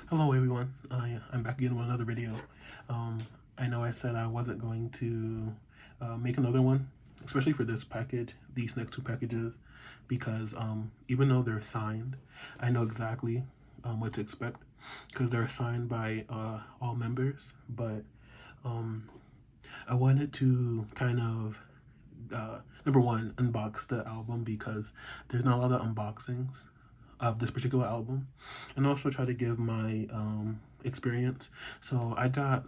Hello everyone, I'm back again with another video. I know I said I wasn't going to make another one, especially for this package, these next two packages, because even though they're signed, I know exactly what to expect, because they're signed by all members, but I wanted to kind of, number one, unbox the album because there's not a lot of unboxings of this particular album, and also try to give my experience. So I got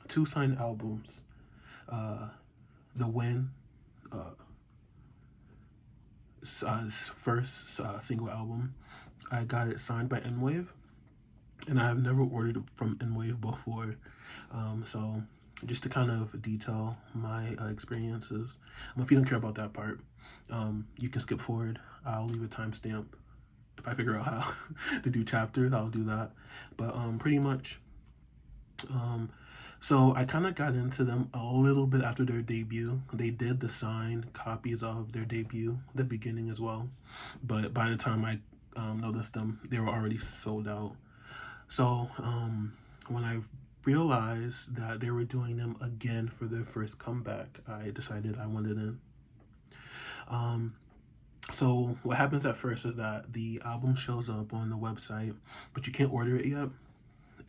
two signed albums. The Win first single album, I got it signed by MWave, and I've never ordered from MWave before. So just to kind of detail my experiences, if you don't care about that part, you can skip forward. I'll leave a timestamp. If I figure out how to do chapters, I'll do that. But pretty much, so I kind of got into them a little bit after their debut. They did the signed copies of their debut, the beginning as well. But by the time I noticed them, they were already sold out. So when I realized that they were doing them again for their first comeback, I decided I wanted in. So what happens at first is that the album shows up on the website, but you can't order it yet.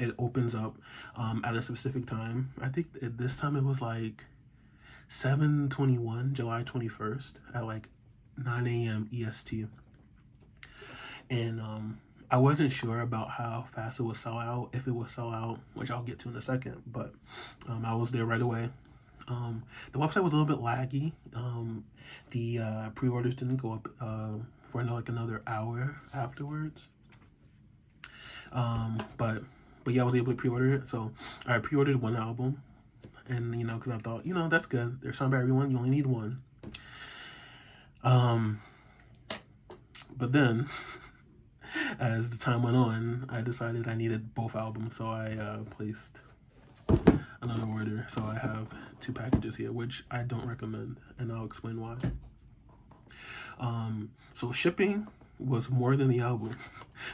It opens up at a specific time. I think this time it was like 7/21, July 21st at like 9 a.m. EST. And I wasn't sure about how fast it would sell out, if it would sell out, which I'll get to in a second, but I was there right away. The website was a little bit laggy. The pre-orders didn't go up for like another hour afterwards. But yeah, I was able to pre-order it. So I pre-ordered one album, and because I thought, that's good. They're signed by everyone. You only need one. But then, as the time went on, I decided I needed both albums, so I placed another order. So I have two packages here, which I don't recommend, and I'll explain why. So shipping was more than the album.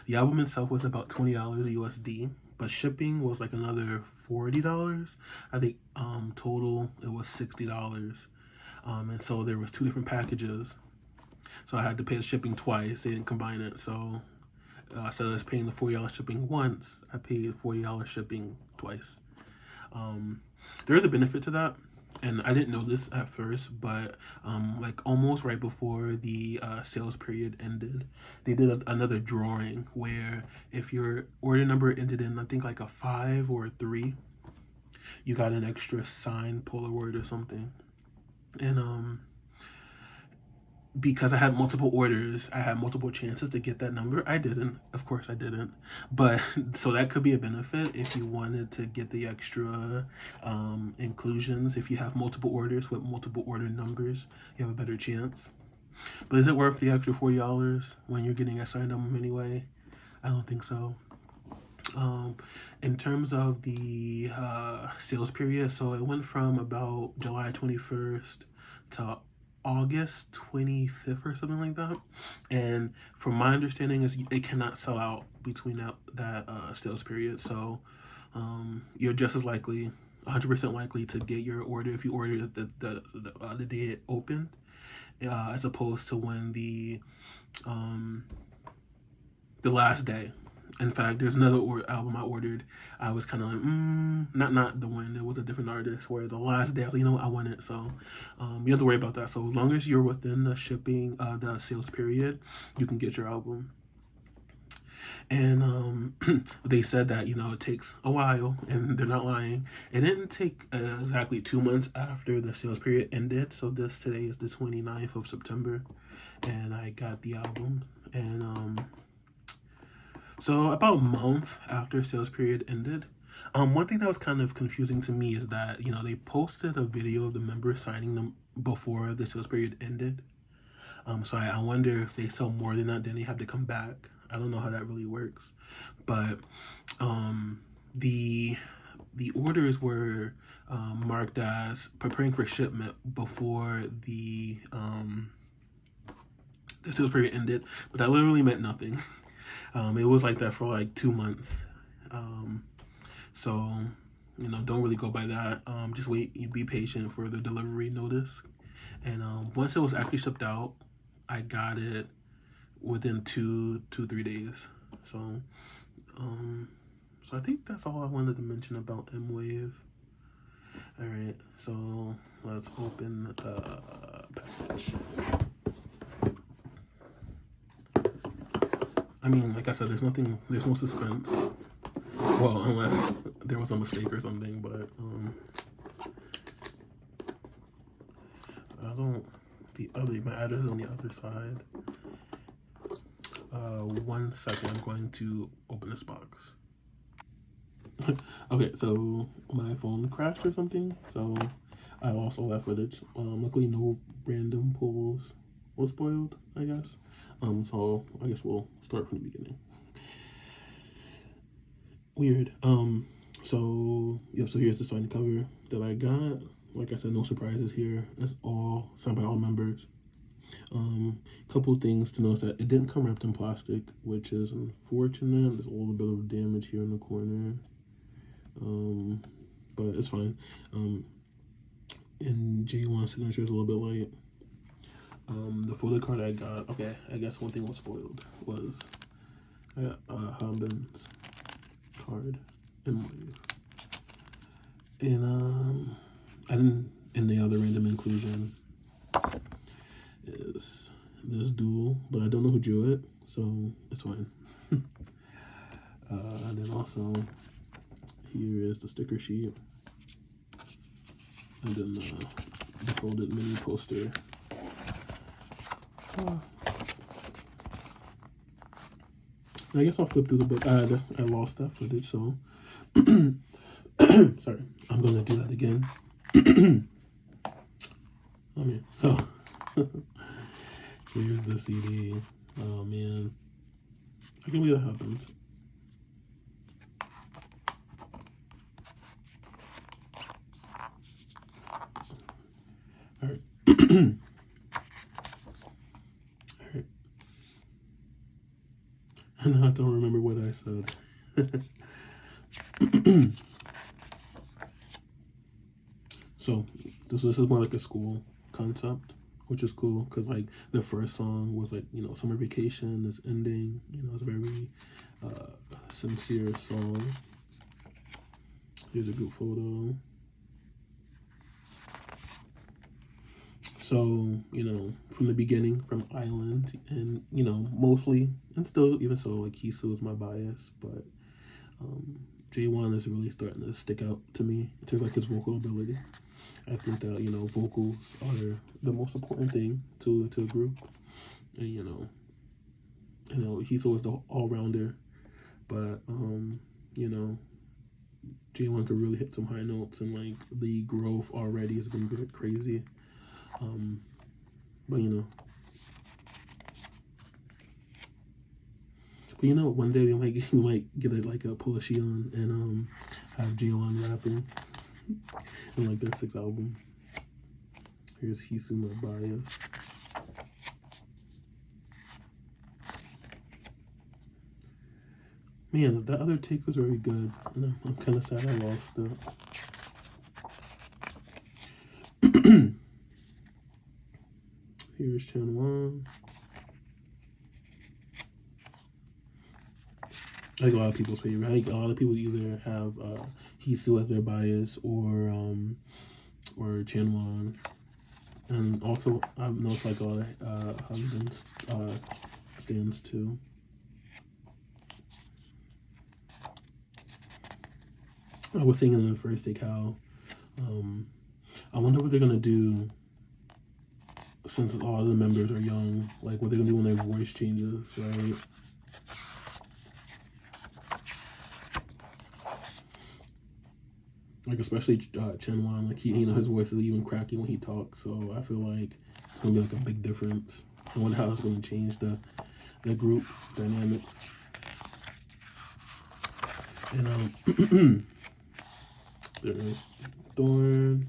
The album itself was about $20 USD, but shipping was like another $40. I think total it was $60. And so there was two different packages. So I had to pay the shipping twice. They didn't combine it. So instead of paying the $40 shipping once, I paid $40 shipping twice. There is a benefit to that, and I didn't know this at first, but like almost right before the sales period ended, they did another drawing where if your order number ended in, I think like a 5 or a 3, you got an extra signed Polaroid or something. And because I had multiple orders, I had multiple chances to get that number. I didn't, of course I didn't, but so that could be a benefit if you wanted to get the extra inclusions. If you have multiple orders with multiple order numbers, you have a better chance. But is it worth the extra $40 when you're getting a signed album anyway? I don't think so. In terms of the sales period, so it went from about July 21st to August 25th or something like that. And from my understanding is it cannot sell out between that sales period. So you're just as likely, 100% likely to get your order if you ordered the day it opened, as opposed to when the last day. In fact, there's another album I ordered. I was kind of like, not the one. It was a different artist. Where the last day I was like, I want it. So you don't have to worry about that. So as long as you're within the shipping, the sales period, you can get your album. And they said that it takes a while, and they're not lying. It didn't take exactly 2 months after the sales period ended. So today is the 29th of September, and I got the album. And so about a month after sales period ended, one thing that was kind of confusing to me is that, they posted a video of the members signing them before the sales period ended. So I wonder if they sell more than that, then they have to come back. I don't know how that really works. But the orders were marked as preparing for shipment before the sales period ended, but that literally meant nothing. It was like that for like 2 months. So, you know, don't really go by that. Just wait, be patient for the delivery notice. And once it was actually shipped out, I got it within 3 days. So, so I think that's all I wanted to mention about MWave. All right, so let's open the package. I mean, like I said, there's no suspense. Well, unless there was a mistake or something, but my address is on the other side. 1 second, I'm going to open this box. Okay, so my phone crashed or something, so I lost all that footage. Luckily no random pulls was spoiled, I guess. So I guess we'll start from the beginning. Weird. So here's the signed cover that I got. Like I said, no surprises here. It's all signed by all members. Couple things to notice: that it didn't come wrapped in plastic, which is unfortunate. There's a little bit of damage here in the corner, but it's fine. And J1's signature is a little bit light. The photo card I got. Okay, I guess one thing was spoiled was I got Hambin's card MWave, and I didn't. And the other random inclusion is this duel, but I don't know who drew it, so it's fine. And then also here is the sticker sheet, and then the folded mini poster. I guess I'll flip through the book. I lost that footage, so sorry. I'm gonna do that again. Oh man, so here's the CD. Oh man, I can't believe that happened. All right. All right. And I don't remember what I said. So this is more like a school concept, which is cool because like the first song was like, you know, summer vacation is ending, you know, it's a very sincere song. Here's a group photo. So, you know, from the beginning, from Island, and, you know, mostly, and still, even so, like, Hisu is my bias, but J1 is really starting to stick out to me in terms of, like, his vocal ability. I think that, you know, vocals are the most important thing to a group, and, you know, he's always the all-rounder, but, you know, J1 could really hit some high notes, and, like, the growth already has been crazy. But you know, one day we might get like a pull a Shion and have J1 rapping in like their 6th album. Here's Hisu, my bias. Man, that other take was very good, and I'm kind of sad I lost it. Here's Chanwon. Like a lot of people's favorite. Like a lot of people either have Hisu as their bias or Chanwon. And also I've noticed like a lot of husbands stands too. I was saying in the first take how I wonder what they're gonna do since all the members are young, like what they're gonna do when their voice changes, right? Like especially Chanwon, like he, you know, his voice is even cracking when he talks, so I feel like it's gonna be like a big difference. I wonder how it's gonna change the group dynamic. And there's Thorn.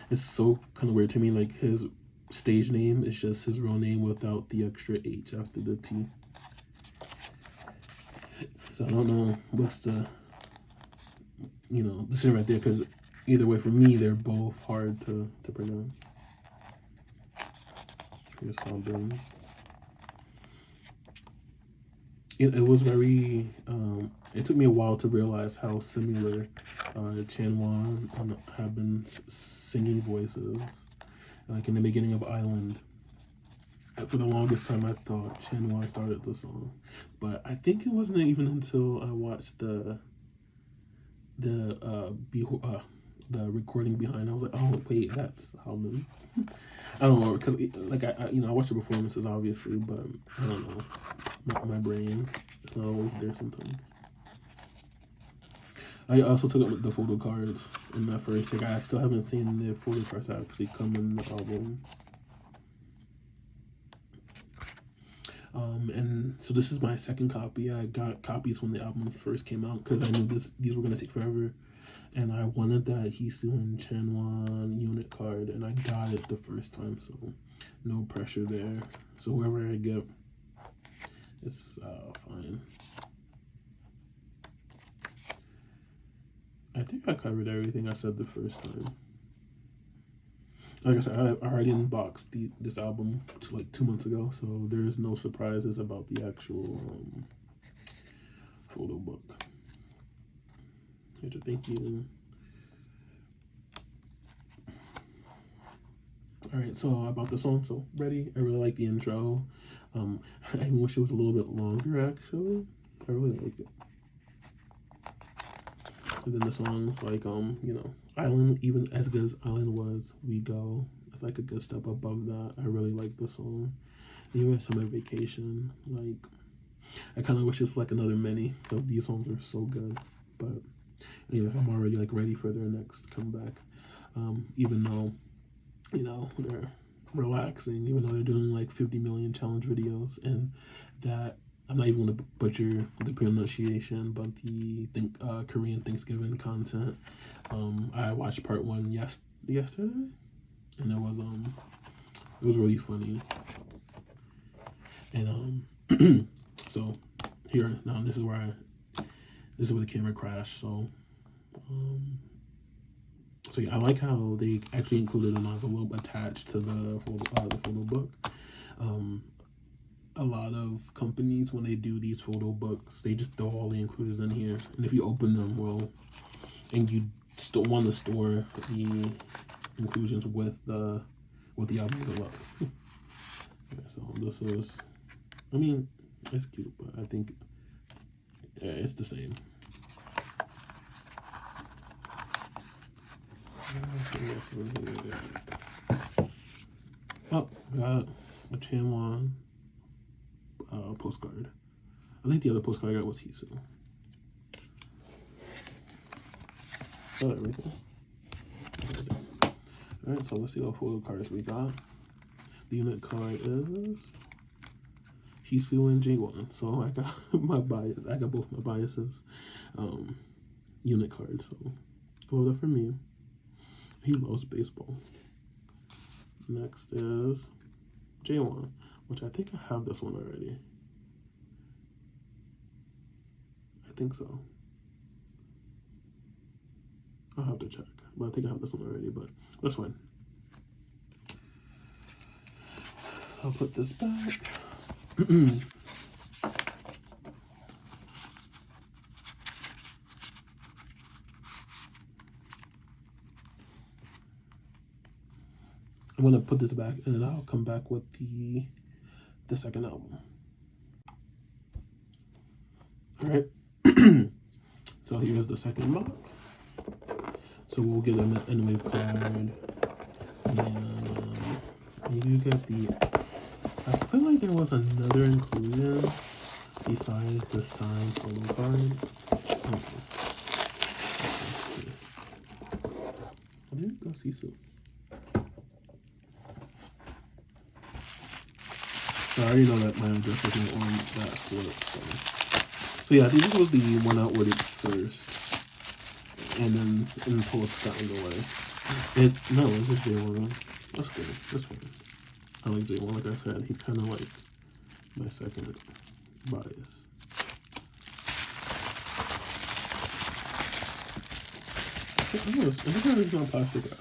It's so kind of weird to me, like his stage name is just his real name without the extra H after the T. So I don't know what's the, decision right there, because either way, for me, they're both hard to pronounce. Here's how big. It was very, it took me a while to realize how similar Chanwan have been singing voices. Like in the beginning of Island, for the longest time I thought Chanwan started the song. But I think it wasn't even until I watched the recording behind. I was like, oh wait, that's Howman. I don't know, because like I watch the performances obviously, but I don't know. My brain, it's not always there sometimes. I also took up the photo cards in that first take. I still haven't seen the photo cards actually come in the album. And so this is my second copy. I got copies when the album first came out because I knew these were gonna take forever, and I wanted that Hisu and Chanwan unit card, and I got it the first time, so no pressure there. So whoever I get, it's fine. I think I covered everything I said the first time. Like I said, I already unboxed this album like 2 months ago, so there's no surprises about the actual photo book. Here's a thank you. Alright, so about the song, so ready? I really like the intro. I even wish it was a little bit longer actually. I really like it. And then the song's like, Island, even as good as Island was, We Go. It's like a good step above that. I really like the song. Even Summer Vacation, like, I kind of wish it's like another mini, because these songs are so good. But, I'm already like ready for their next comeback. Even though, they're relaxing, even though they're doing like 50 million challenge videos, and that, I'm not even going to butcher the pronunciation, but the Korean Thanksgiving content. I watched part 1 yesterday, and it was really funny. And so here now, this is where the camera crashed. So yeah, I like how they actually included an envelope attached to the photo book. A lot of companies, when they do these photo books, they just throw all the inclusions in here, and if you open them, and you still want to store the inclusions with the album, good luck. Yeah, so this is, it's cute, but I think it's the same. Oh, got a Chanwan postcard. I think the other postcard I got was Hisu. Got everything. Alright, so let's see what photo cards we got. The unit card is Hisu and J1. So I got my bias. I got both my biases. Unit cards. So go there for me. He loves baseball. Next is J1, which I think I have this one already. I think so. I'll have to check, but I think I have this one already, but that's fine. So I'll put this back. I'm gonna put this back, and then I'll come back with the second album. All right. So here's the second box. So we'll get an MWave card, and you get I feel like there was another inclusion besides the signed photo card. Okay. I didn't go see some. So I already know that my address isn't on that slip. So yeah, I think this was the one I ordered first, and then in post got in the way. No, it's just J1. That's good. That's fine. I like J1. Like I said, he's kind of like my second bias. It's not plastic wrap.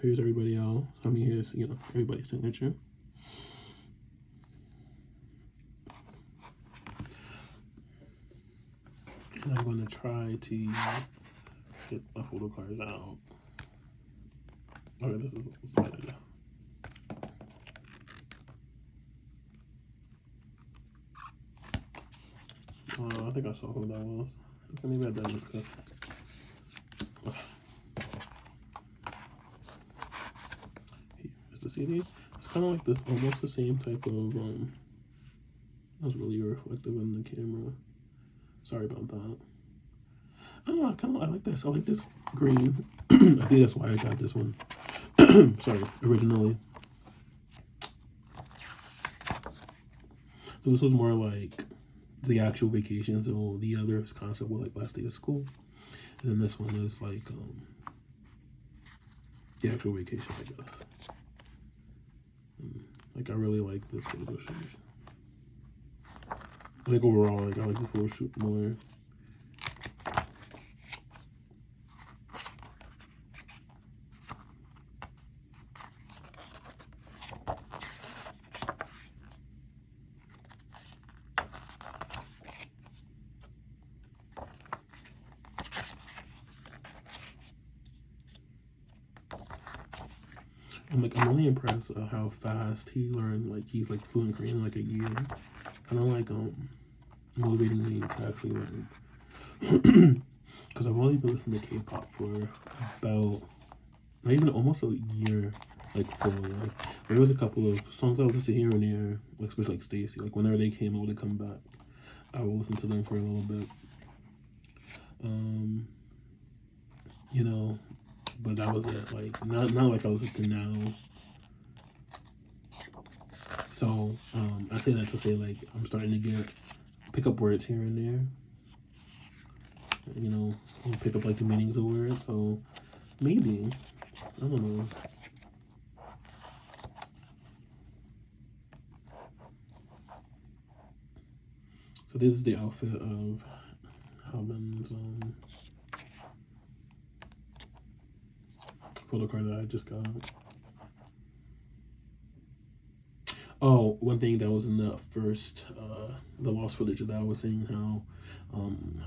Here's everybody else. I mean, here's, you know, everybody's signature. And I'm going to try to get my photo cards out. Okay, this is what's better. I think I saw who that was. Okay, maybe I didn't. Okay. Here's the CD. It's kind of like this, almost the same type of, that's really reflective in the camera. Sorry about that. Oh, I like this. I like this green. I think that's why I got this one. Sorry, originally. So this was more like the actual vacation. So the other concept was like last day of school. And then this one is like the actual vacation, I guess. Like I really like this photo shoot. I think overall, like I like the photo shoot more. I'm really impressed at how fast he learned. Like he's like fluent Korean in like a year. Kind of like motivating me to actually learn. Because I've only been listening to K-pop for about not even almost a year, like fully. Like there was a couple of songs I would listen to here and there, like, especially like Stacy. Like whenever they came, I would come back. I would listen to them for a little bit. You know. But that was it. Like not like I was up to now. So I say that to say like I'm starting to pick up words here and there. You know, pick up like the meanings of words. So maybe, I don't know. So this is the outfit of Halben's photo card that I just got. Oh, one thing that was in the first, the lost footage that I was saying how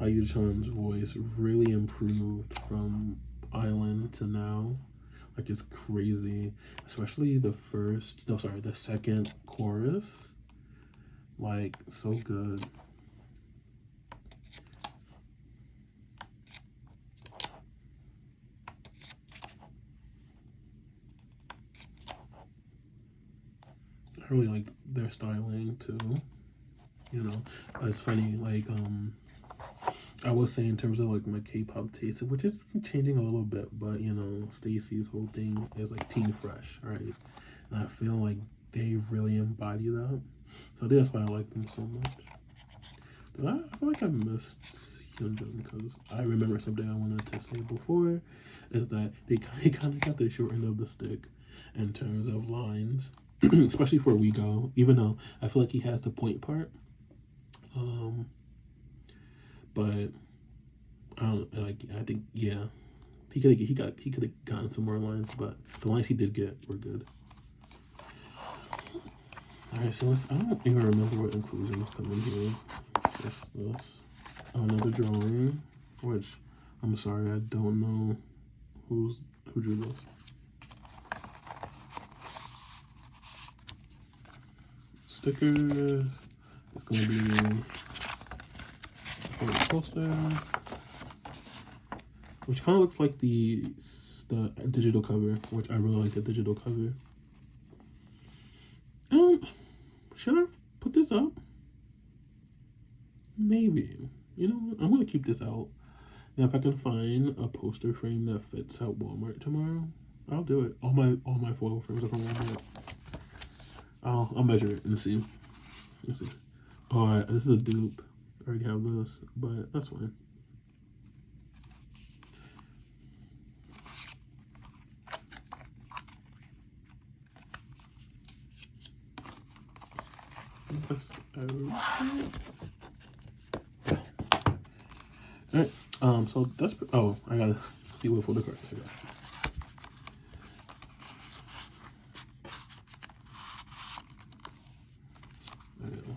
Yuchan's voice really improved from Island to now. Like it's crazy, especially the second chorus. Like so good. I really like their styling too. You know, it's funny. Like I was saying in terms of like my K-pop taste, which is changing a little bit, but you know, Stacy's whole thing is like teen fresh, right? And I feel like they really embody that. So that's why I like them so much. But I feel like I missed Hyunjin because I remember something I wanted to say before is that they kind of got the short end of the stick in terms of lines. Especially for We Go, even though I feel like he has the point part, but I think yeah, he could have gotten some more lines, but the lines he did get were good. All right, so I don't even remember what inclusions come in here. This another drawing, which I'm sorry I don't know who drew this. Sticker. It's gonna be a poster, which kind of looks like the digital cover, which I really like the digital cover. Should I put this up? Maybe. You know what? I'm gonna keep this out. And if I can find a poster frame that fits at Walmart tomorrow, I'll do it. All my photo frames are from Walmart. I'll measure it and see. Let's see. Oh, this is a dupe. I already have this, but that's fine. Alright, so that's, oh, I gotta see what photo cards I got.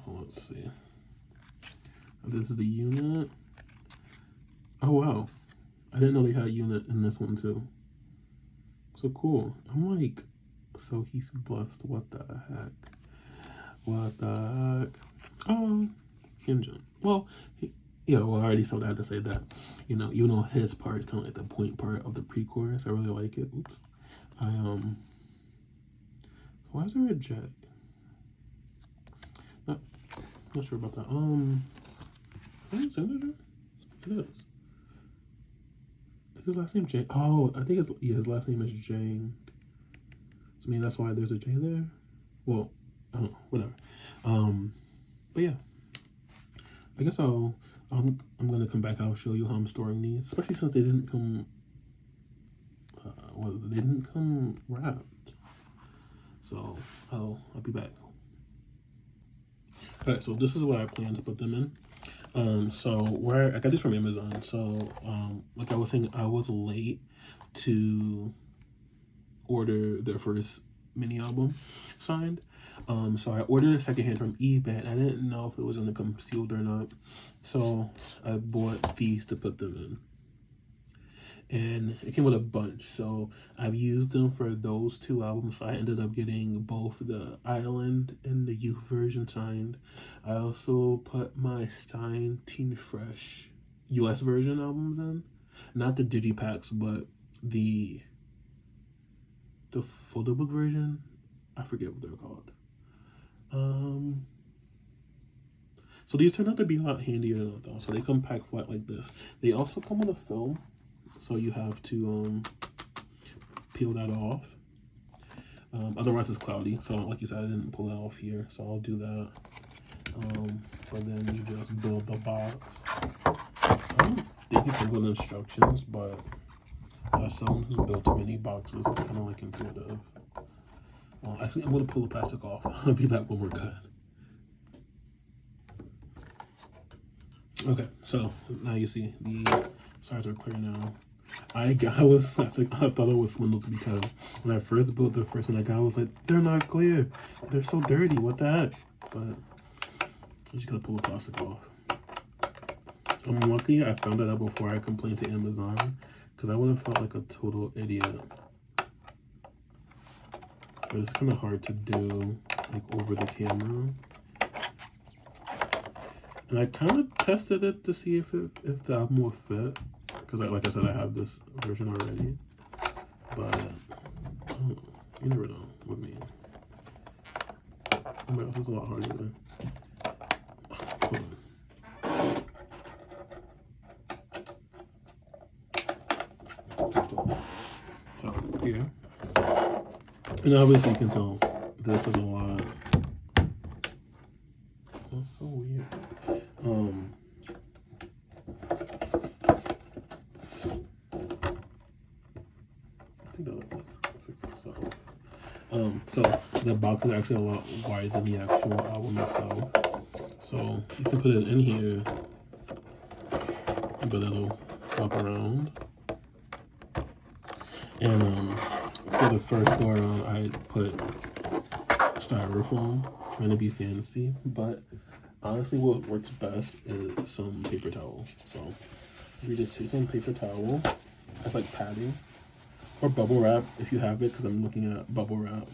Let's see. This is the unit. Oh wow, I didn't know they had a unit in this one too. So cool. I'm like, so he's blessed. What the heck? What the heck? Kim Jong. Well, yeah. Well, I already said I had to say that. You know, even though his part is kind of like the point part of the pre-chorus, I really like it. Oops. Why is there a jet? Not sure about that. Is it? It is. Is his last name Jane? Oh, I think his last name is Jane. So maybe that's why there's a J there. Well, I don't know, whatever. But yeah, I guess I'm gonna come back. I'll show you how I'm storing these, especially since they didn't come. They didn't come wrapped. So I'll be back. Alright, so this is what I plan to put them in. So where I got this from Amazon. So like I was saying, I was late to order their first mini album signed. So I ordered a secondhand from eBay, and I didn't know if it was gonna come sealed or not. So I bought these to put them in. And it came with a bunch, so I've used them for those two albums. I ended up getting both the Island and the Youth version signed. I also put my Stein Teen Fresh US version albums in. Not the digipacks, but the photobook version. I forget what they're called. So these turned out to be a lot handier though. So they come packed flat like this. They also come with a film. So you have to peel that off. Otherwise it's cloudy. So like you said, I didn't pull that off here. So I'll do that. But then you just build the box. I don't think you can build instructions, but as someone who's built many boxes, it's kind of like intuitive. Actually, I'm going to pull the plastic off. I'll be back when we're done. Okay, so now you see the sides are clear now. I thought it was swindled because when I first built the first one I got, I was like, they're not clear. They're so dirty. What the heck? But I'm just gonna pull the plastic off. I'm lucky I found that out before I complained to Amazon, because I would have felt like a total idiot. But it's kind of hard to do like over the camera. And I kind of tested it to see if the album will fit. Because, like I said, I have this version already. But, you never know with me. Oh my gosh, it's a lot harder there. Hold on. So, here. And obviously you can tell this is a lot. That's so weird. So the box is actually a lot wider than the actual album itself. So you can put it in here, but it'll pop around. And for the first go around, I put styrofoam, trying to be fancy. But honestly, what works best is some paper towel. So you just take some paper towel. That's like padding. Or bubble wrap if you have it, because I'm looking at bubble wrap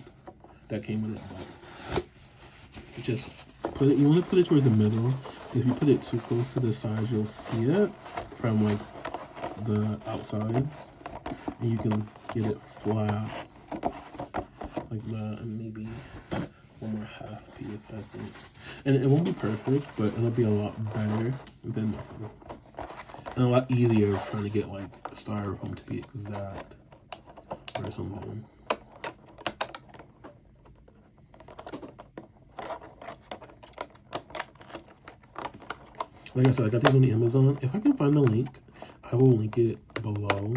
that came with it. But just put it, you want to put it towards the middle. If you put it too close to the sides, you'll see it from like the outside. And you can get it flat like that, and maybe one more half piece, I think. And it won't be perfect, but it'll be a lot better than nothing. And a lot easier trying to get like styrofoam to be exact. Or something. Like I said, I got these on the Amazon. If I can find the link, I will link it below.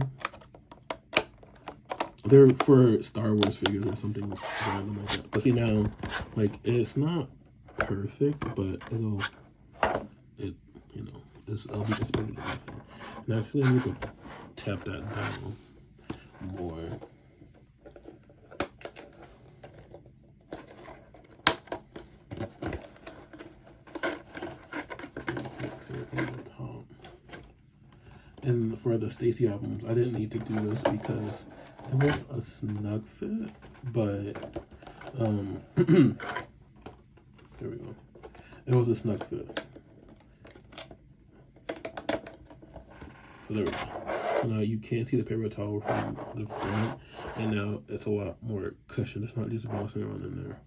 They're for Star Wars figures or something random like that. But see now, like it's not perfect, but it'll be inspired and everything. And actually, I need to tap that down more. And for the Stacy albums, I didn't need to do this because it was a snug fit, but there we go. It was a snug fit. So there we go. So now you can't see the paper towel from the front, and now it's a lot more cushion. It's not just bouncing around in there.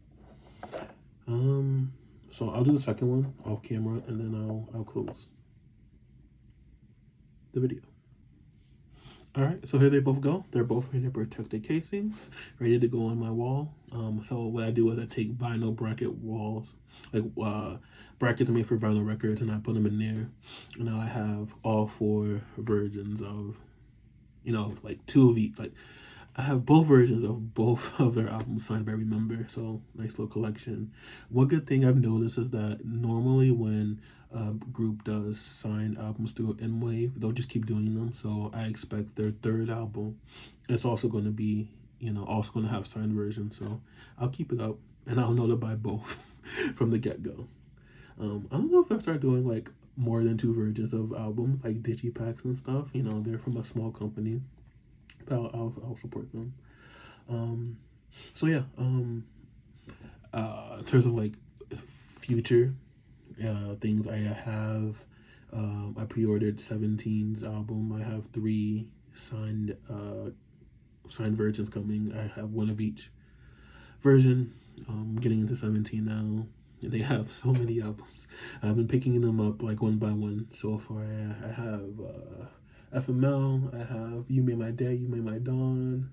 So I'll do the second one off camera, and then I'll close the video. All right, so here they both go. They're both in their protected casings, ready to go on my wall. So what I do is I take vinyl bracket walls, like brackets made for vinyl records, and I put them in there. And now I have all 4 versions of, you know, like 2 of each. Like I have both versions of both of their albums signed by every member. So nice little collection. One good thing I've noticed is that normally when a group does signed albums through MWave, they'll just keep doing them. So I expect their 3rd album, it's also going to be, you know, also going to have signed versions. So I'll keep it up, and I'll know to buy both from the get-go. I don't know if they'll start doing like more than 2 versions of albums, like digipacks and stuff. You know, they're from a small company, but I'll support them. So yeah, in terms of like future things, I have I pre-ordered 17's album. I have 3 signed versions coming. I have 1 of each version. Getting into 17 now. They have so many albums. I've been picking them up like one by one so far. I have FML, I have You Made My Day, You Made My Dawn,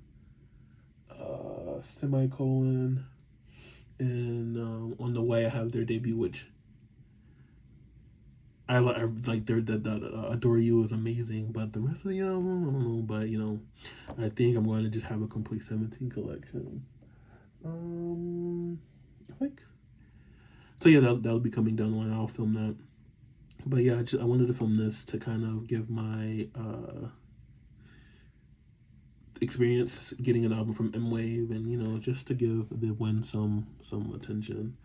Semicolon, and on the way I have their debut, which I like their Adore You is amazing, but the rest of the album, I don't know, but you know, I think I'm going to just have a complete 17 collection. So yeah, that'll be coming down the line. I'll film that. But yeah, I wanted to film this to kind of give my experience getting an album from MWave, and you know, just to give the Win some attention.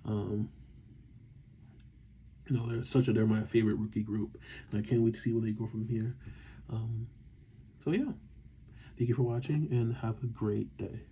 You know, they're my favorite rookie group, and I can't wait to see where they go from here. So yeah, thank you for watching, and have a great day.